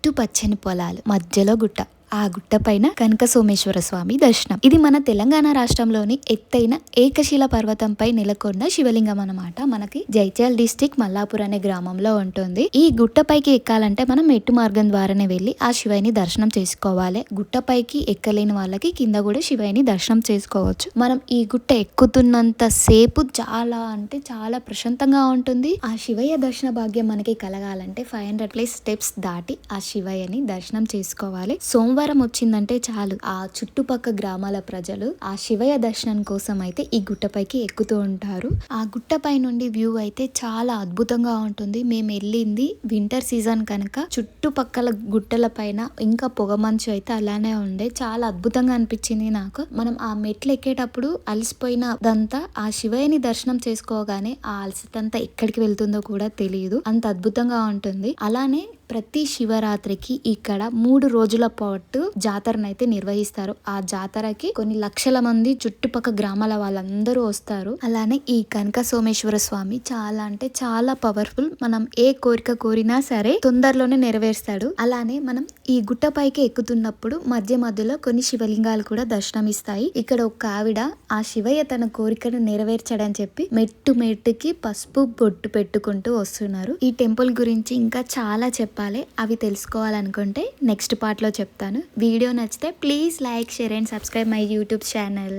చుట్టూ పచ్చని పొలాలు, మధ్యలో గుట్ట. ఆ గుట్ట పైన కనక సోమేశ్వర స్వామి దర్శనం. ఇది మన తెలంగాణ రాష్ట్రంలోని ఎత్తైన ఏకశిల పర్వతంపై నెలకొన్న శివలింగం అన్నమాట. మనకి జైత్యాల డిస్టిక్ మల్లాపూర్ అనే గ్రామంలో ఉంటుంది. ఈ గుట్టపైకి ఎక్కాలంటే మనం మెట్టు మార్గం ద్వారానే వెళ్లి ఆ శివయ్యని దర్శనం చేసుకోవాలి. గుట్టపైకి ఎక్కలేని వాళ్ళకి కింద కూడా శివయ్యని దర్శనం చేసుకోవచ్చు. మనం ఈ గుట్ట ఎక్కుతున్నంత సేపు చాలా అంటే చాలా ప్రశాంతంగా ఉంటుంది. ఆ శివయ్య దర్శన భాగ్యం మనకి కలగాలంటే 500+ స్టెప్స్ దాటి ఆ శివయ్యని దర్శనం చేసుకోవాలి. సోమవారం వచ్చిందంటే చాలు ఆ చుట్టుపక్క గ్రామాల ప్రజలు ఆ శివయ్య దర్శనం కోసం అయితే ఈ గుట్టపైకి ఎక్కుతూ ఉంటారు. ఆ గుట్టపై నుండి వ్యూ అయితే చాలా అద్భుతంగా ఉంటుంది. మేము వెళ్ళింది వింటర్ సీజన్ కనుక చుట్టుపక్కల గుట్టల పైన ఇంకా పొగమంచు అయితే అలానే ఉండే చాలా అద్భుతంగా అనిపించింది నాకు. మనం ఆ మెట్లు ఎక్కేటప్పుడు అలసిపోయినదంతా ఆ శివయ్యని దర్శనం చేసుకోగానే ఆ అలసటంతా ఎక్కడికి వెళ్తుందో కూడా తెలియదు. అంత అద్భుతంగా ఉంటుంది. అలానే ప్రతి శివరాత్రికి ఇక్కడ 3 రోజుల పాటు జాతరనైతే నిర్వహిస్తారు. ఆ జాతరకి కొన్ని లక్షల మంది చుట్టుపక్కల గ్రామాల వాళ్ళందరూ వస్తారు. అలానే ఈ కనక సోమేశ్వర స్వామి చాలా అంటే చాలా పవర్ఫుల్. మనం ఏ కోరిక కోరినా సరే తొందరలోనే నెరవేరుస్తాడు. అలానే మనం ఈ గుట్టపైకి ఎక్కుతున్నప్పుడు మధ్య మధ్యలో కొన్ని శివలింగాలు కూడా దర్శనమిస్తాయి. ఇక్కడ ఒక ఆవిడ ఆ శివయ్య తన కోరికను నెరవేర్చాడని చెప్పి మెట్టు మెట్టుకి పసుపు బొట్టు పెట్టుకుంటూ వస్తున్నారు. ఈ టెంపుల్ గురించి ఇంకా చాలా చెప్పాలి. అవి తెలుసుకోవాలనుకుంటే నెక్స్ట్ పార్ట్ లో చెప్తాను. వీడియో నచ్చితే please like, share and subscribe my YouTube channel.